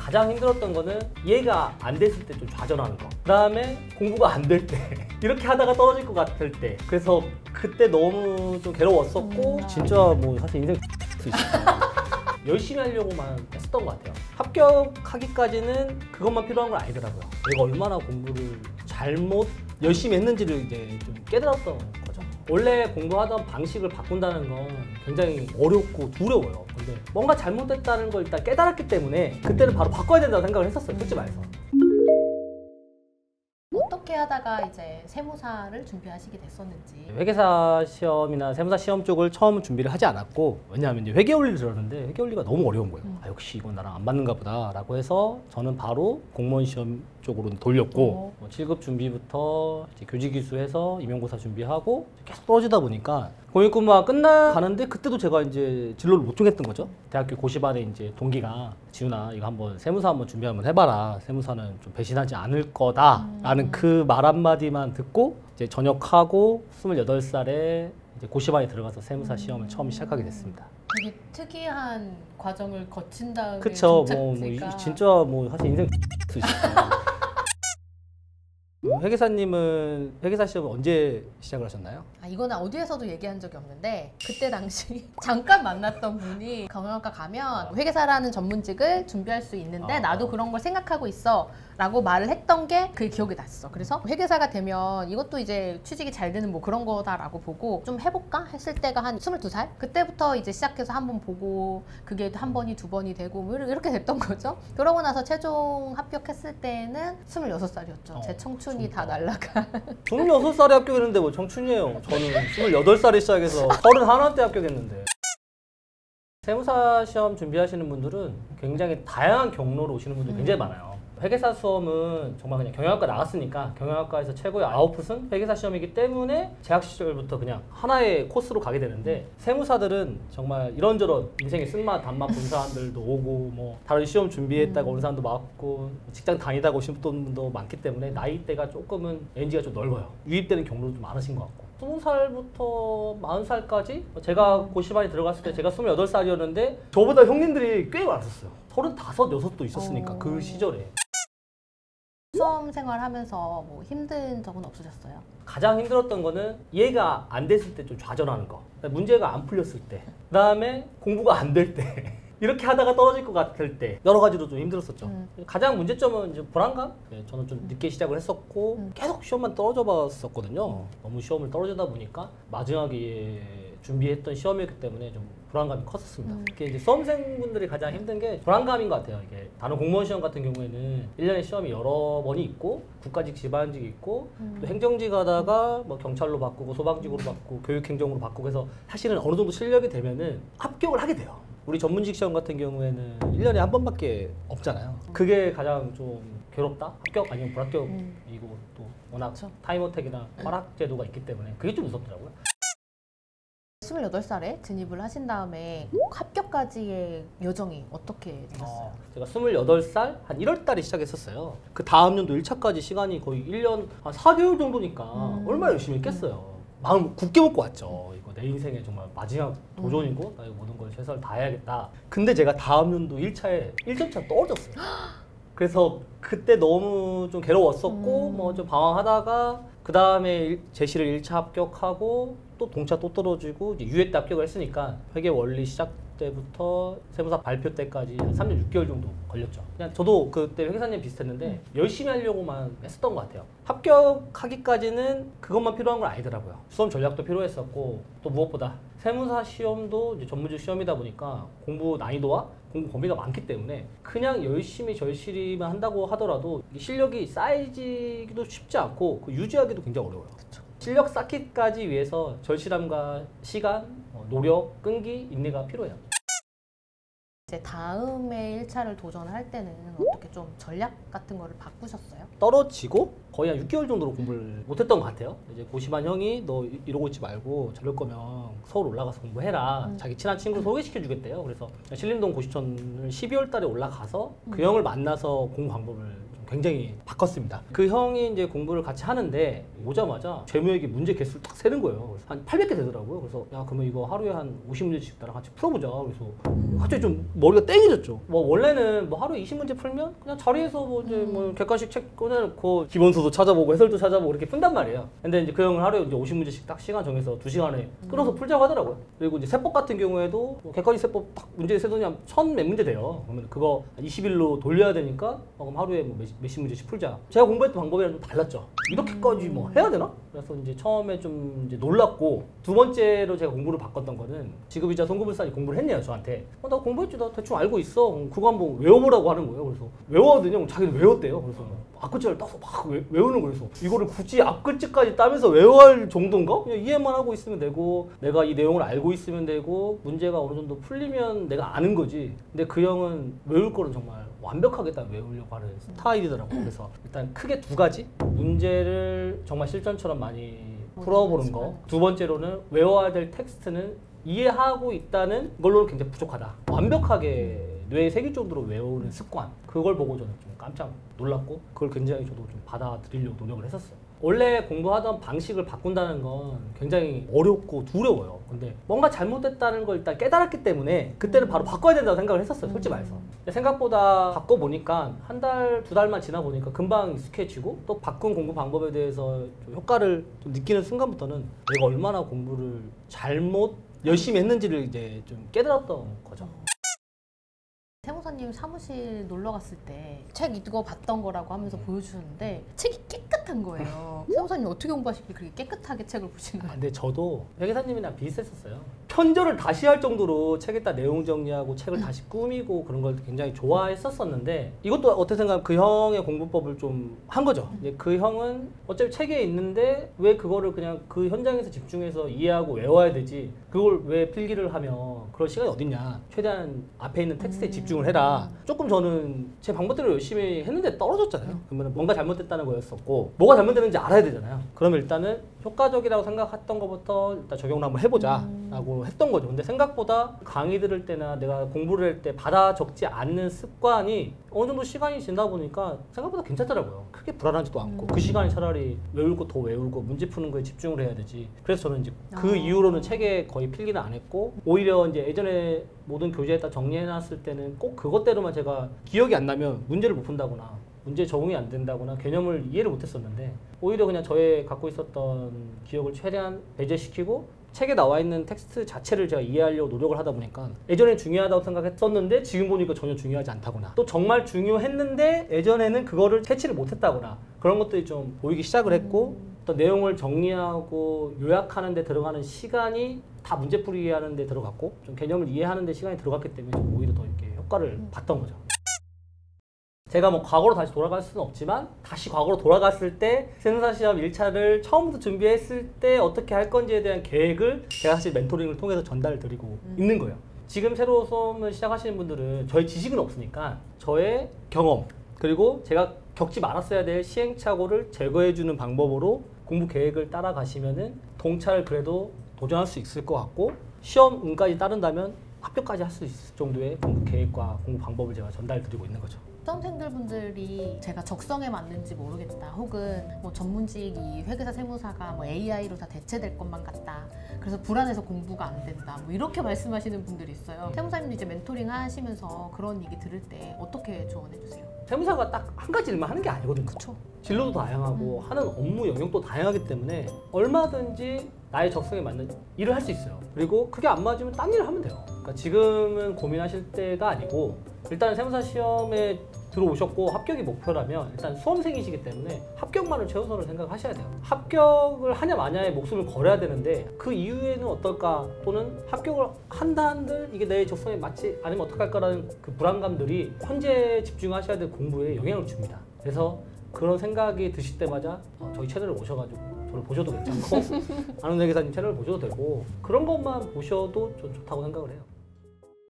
가장 힘들었던 거는 이해가 안 됐을 때 좀 좌절하는 거. 그 다음에 공부가 안 될 때. 이렇게 하다가 떨어질 것 같을 때. 그래서 그때 너무 좀 괴로웠었고 진짜 뭐 사실 인생 수 있어요. 열심히 하려고만 했었던 것 같아요. 합격하기까지는 그것만 필요한 건 아니더라고요. 내가 얼마나 공부를 잘못 열심히 했는지를 이제 좀 깨달았던 거죠. 원래 공부하던 방식을 바꾼다는 건 굉장히 어렵고 두려워요. 근데 뭔가 잘못됐다는 걸 일단 깨달았기 때문에 그때는 바로 바꿔야 된다고 생각을 했었어요. 솔직히 말해서. 어떻게 하다가 이제 세무사를 준비하시게 됐었는지. 회계사 시험이나 세무사 시험 쪽을 처음 준비를 하지 않았고, 왜냐하면 이제 회계원리를 들었는데 회계원리가 너무 어려운 거예요. 아, 역시 이건 나랑 안 맞는가 보다 라고 해서 저는 바로 공무원 시험 쪽으로 돌렸고, 7급 준비부터 이제 교직이수해서 임용고사 준비하고 계속 떨어지다 보니까 공익근무가 끝나가는데 그때도 제가 이제 진로를 못 정했던 거죠. 대학교 고시반에 이제 동기가 지훈아 이거 한번 세무사 한번 준비 한번 해봐라. 세무사는 좀 배신하지 않을 거다라는 그 말 한마디만 듣고 이제 전역하고 28살에 이제 고시반에 들어가서 세무사 시험을 처음 시작하게 됐습니다. 되게 특이한 과정을 거친 다음에 그쵸. 종착지가... 진짜 뭐 사실 인생 수 있어요. 회계사님은 회계사 시험을 언제 시작을 하셨나요? 아, 이거는 어디에서도 얘기한 적이 없는데 그때 당시 잠깐 만났던 분이 경영학과 가면 회계사라는 전문직을 준비할 수 있는데 나도 그런 걸 생각하고 있어 라고 말을 했던 게 그 기억이 났어. 그래서 회계사가 되면 이것도 이제 취직이 잘 되는 뭐 그런 거다라고 보고 좀 해볼까 했을 때가 한 22살? 그때부터 이제 시작해서 한번 보고 그게 한 번이 두 번이 되고 뭐 이렇게 됐던 거죠. 그러고 나서 최종 합격했을 때는 26살이었죠. 제 청춘이 다 날라가. 26살에 합격했는데 뭐 청춘이에요. 저는 28살에 시작해서 31 때 합격했는데. 세무사 시험 준비하시는 분들은 굉장히 다양한 경로로 오시는 분들이 굉장히 많아요. 회계사 수험은 정말 그냥 경영학과 나갔으니까 경영학과에서 최고의 아웃풋은 회계사 시험이기 때문에 재학 시절부터 그냥 하나의 코스로 가게 되는데, 세무사들은 정말 이런저런 인생의 쓴맛 단맛 본 사람들도 오고 뭐 다른 시험 준비했다가 온 사람도 많고 직장 다니다가 오신 분도 많기 때문에 나이대가 조금은 렌지가 좀 넓어요. 유입되는 경로도 좀 많으신 것 같고, 20살부터 40살까지 제가 고시반에 들어갔을 때 제가 28살이었는데 저보다 형님들이 꽤 많았었어요. 35, 6도 있었으니까 그 시절에. 수험 생활하면서 뭐 힘든 적은 없으셨어요? 가장 힘들었던 거는 이해가 안 됐을 때 좀 좌절하는 거. 문제가 안 풀렸을 때. 그 다음에 공부가 안 될 때. 이렇게 하다가 떨어질 것 같을 때. 여러 가지로 좀 힘들었었죠. 가장 문제점은 이제 불안감? 네, 저는 좀 늦게 시작을 했었고 계속 시험만 떨어져 봤었거든요. 너무 시험을 떨어지다 보니까 마지막에 준비했던 시험이었기 때문에 좀 불안감이 컸었습니다. 이게 이제 수험생분들이 가장 힘든 게 불안감인 것 같아요. 이게 다른 공무원 시험 같은 경우에는 1년에 시험이 여러 번이 있고 국가직, 지방직이 있고 또 행정직 하다가 뭐 경찰로 바꾸고 소방직으로 바꾸고 교육행정으로 바꾸고 해서 사실은 어느 정도 실력이 되면은 합격을 하게 돼요. 우리 전문직 시험 같은 경우에는 1년에 한 번밖에 없잖아요. 그게 가장 좀 괴롭다? 합격 아니면 불합격이고 또 워낙 타임어택이나 허락 제도가 있기 때문에 그게 좀 무섭더라고요. 28살에 진입을 하신 다음에 합격까지의 여정이 어떻게 되셨어요? 제가 28살 한 1월 달에 시작했었어요. 그 다음 연도 1차까지 시간이 거의 1년 한 4개월 정도니까 얼마나 열심히 했겠어요. 마음 굳게 먹고 왔죠. 이거 내 인생의 정말 마지막 도전이고 나 이거 모든 걸 최선을 다해야겠다. 근데 제가 다음 연도 1차에 1점차 떨어졌어요. 그래서 그때 너무 좀 괴로웠었고 뭐 좀 방황하다가 그 다음에 제시를 1차 합격하고 또 동차 또 떨어지고 이제 유예 때 합격을 했으니까 회계 원리 시작 때부터 세무사 발표 때까지 한 3년 6개월 정도 걸렸죠. 그냥 저도 그때 회계사님 비슷했는데 열심히 하려고만 했었던 것 같아요. 합격하기까지는 그것만 필요한 건 아니더라고요. 수험 전략도 필요했었고 또 무엇보다 세무사 시험도 이제 전문직 시험이다 보니까 공부 난이도와 공부 범위가 많기 때문에 그냥 열심히 절실히만 한다고 하더라도 실력이 쌓이기도 쉽지 않고 유지하기도 굉장히 어려워요. 그쵸. 실력 쌓기까지 위해서 절실함과 시간, 노력, 끈기, 인내가 필요해요. 이제 다음에 1차를 도전할 때는 어떻게 좀 전략 같은 거를 바꾸셨어요? 떨어지고 거의 한 6개월 정도로 공부를 못했던 것 같아요. 이제 고시반 형이 너 이러고 있지 말고 저럴 거면 서울 올라가서 공부해라. 자기 친한 친구 소개시켜 주겠대요. 그래서 신림동 고시촌을 12월 달에 올라가서 그 형을 만나서 공부 방법을 좀 굉장히 바꿨습니다. 그 형이 이제 공부를 같이 하는데 오자마자 재무회계 문제 개수를 딱 세는 거예요. 그래서 한 800개 되더라고요. 그래서 야 그러면 이거 하루에 한 50문제씩 나랑 같이 풀어보자. 그래서 갑자기 좀 머리가 땡겨졌죠. 뭐 원래는 뭐 하루에 20문제 풀면 그냥 자리에서 뭐 이제 뭐 객관식 책 꺼내놓고 기본수도 찾아보고 해설도 찾아보고 이렇게 푼단 말이에요. 근데 이제 그 형은 하루에 이제 50문제씩 딱 시간 정해서 2시간에 끊어서 풀자고 하더라고요. 그리고 이제 세법 같은 경우에도 뭐 객관식 세법 딱 문제 세더니 한 1000 몇 문제 돼요. 그러면 그거 20일로 돌려야 되니까 그럼 하루에 뭐 몇십 문제씩 풀자. 제가 공부했던 방법이랑 좀 달랐죠. 이렇게까지 뭐 해야 되나? 그래서 이제 처음에 좀 이제 놀랐고 두 번째로 제가 공부를 바꿨던 거는 지급이자 송금을사니 공부를 했네요 저한테. 나 공부했지 나 대충 알고 있어. 그거 한번 외워보라고 하는 거예요. 그래서 외워하더니 자기는 외웠대요. 그래서 앞글자를 따서 막 외우는 거예요. 그래서 이거를 굳이 앞글자까지 따면서 외워야 할 정도인가? 그냥 이해만 하고 있으면 되고 내가 이 내용을 알고 있으면 되고 문제가 어느 정도 풀리면 내가 아는 거지. 근데 그 형은 외울 거는 정말 완벽하게 딱 외우려고 하는 스타일이더라고요. 그래서 일단 크게 두 가지 문제를 정말 실전처럼 많이 풀어보는 거. 두 번째로는 외워야 될 텍스트는 이해하고 있다는 걸로는 굉장히 부족하다. 완벽하게 뇌에 새길 정도로 외우는 습관. 그걸 보고 저는 좀 깜짝 놀랐고 그걸 굉장히 저도 좀 받아들이려고 노력을 했었어요. 원래 공부하던 방식을 바꾼다는 건 굉장히 어렵고 두려워요. 근데 뭔가 잘못됐다는 걸 일단 깨달았기 때문에 그때는 바로 바꿔야 된다고 생각을 했었어요. 솔직히 말해서. 근데 생각보다 바꿔보니까 한 달, 두 달만 지나 보니까 금방 익숙해지고 또 바꾼 공부 방법에 대해서 좀 효과를 좀 느끼는 순간부터는 내가 얼마나 공부를 잘못 열심히 했는지를 이제 좀 깨달았던 거죠. 세무사님 사무실 놀러 갔을 때 책 이거 봤던 거라고 하면서 보여주셨는데 책이 깨끗한 거예요. 세무사님 어떻게 공부하시길래 그렇게 깨끗하게 책을 보신 거예요? 근데 저도 회계사님이랑 비슷했었어요. 편절을 다시 할 정도로 책에다 내용 정리하고 책을 다시 꾸미고 그런 걸 굉장히 좋아했었는데 이것도 어떻게 생각하면 그 형의 공부법을 좀 한 거죠. 이제 그 형은 어차피 책에 있는데 왜 그거를 그냥 그 현장에서 집중해서 이해하고 외워야 되지 그걸 왜 필기를 하면 그럴 시간이 어딨냐. 최대한 앞에 있는 텍스트에 집중을 해라. 조금 저는 제 방법대로 열심히 했는데 떨어졌잖아요. 그러면 뭔가 잘못됐다는 거였었고 뭐가 잘못됐는지 알아야 되잖아요. 그러면 일단은 효과적이라고 생각했던 것부터 일단 적용을 한번 해보자 라고 했던 거죠. 근데 생각보다 강의 들을 때나 내가 공부를 할 때 받아 적지 않는 습관이 어느 정도 시간이 지나다 보니까 생각보다 괜찮더라고요. 크게 불안하지도 않고 그 시간에 차라리 외울 거 더 외우고 문제 푸는 거에 집중을 해야 되지. 그래서 저는 이제 그 이후로는 책에 거의 필기는 안 했고 오히려 이제 예전에 모든 교재에다 정리해놨을 때는 꼭 그것대로만 제가 기억이 안 나면 문제를 못 푼다거나 문제 적응이 안 된다거나 개념을 이해를 못했었는데 오히려 그냥 저의 갖고 있었던 기억을 최대한 배제시키고 책에 나와 있는 텍스트 자체를 제가 이해하려고 노력을 하다 보니까 예전엔 중요하다고 생각했었는데 지금 보니까 전혀 중요하지 않다거나 또 정말 중요했는데 예전에는 그거를 캐치를 못했다거나 그런 것들이 좀 보이기 시작을 했고 또 내용을 정리하고 요약하는 데 들어가는 시간이 다 문제풀이 하는 데 들어갔고 좀 개념을 이해하는 데 시간이 들어갔기 때문에 좀 오히려 더 이렇게 효과를 봤던 거죠. 제가 뭐 과거로 다시 돌아갈 수는 없지만 다시 과거로 돌아갔을 때 세무사시험 1차를 처음부터 준비했을 때 어떻게 할 건지에 대한 계획을 제가 사실 멘토링을 통해서 전달을 드리고 있는 거예요. 지금 새로 수험을 시작하시는 분들은 저의 지식은 없으니까 저의 경험 그리고 제가 겪지 말았어야 될 시행착오를 제거해주는 방법으로 공부 계획을 따라가시면은 동차를 그래도 도전할 수 있을 것 같고 시험 운까지 따른다면 합격까지 할 수 있을 정도의 공부 계획과 공부 방법을 제가 전달드리고 있는 거죠. 수험생들 분들이 제가 적성에 맞는지 모르겠다 혹은 뭐 전문직이 회계사 세무사가 뭐 AI로 다 대체될 것만 같다 그래서 불안해서 공부가 안 된다 뭐 이렇게 말씀하시는 분들이 있어요. 세무사님도 이제 멘토링 하시면서 그런 얘기 들을 때 어떻게 조언해 주세요? 세무사가 딱 한 가지 일만 하는 게 아니거든요. 그쵸. 진로도 다양하고 하는 업무 영역도 다양하기 때문에 얼마든지 나의 적성에 맞는 일을 할 수 있어요. 그리고 그게 안 맞으면 딴 일을 하면 돼요. 그러니까 지금은 고민하실 때가 아니고 일단 세무사 시험에 들어오셨고 합격이 목표라면 일단 수험생이시기 때문에 합격만을 최우선으로 생각하셔야 돼요. 합격을 하냐 마냐에 목숨을 걸어야 되는데 그 이후에는 어떨까 또는 합격을 한다 한들 이게 내 적성에 맞지 않으면 어떡할까라는 그 불안감들이 현재 집중하셔야 될 공부에 영향을 줍니다. 그래서 그런 생각이 드실 때마다 저희 채널을 오셔가지고 저를 보셔도 괜찮고 아는 회계사님 채널을 보셔도 되고 그런 것만 보셔도 좀 좋다고 생각을 해요.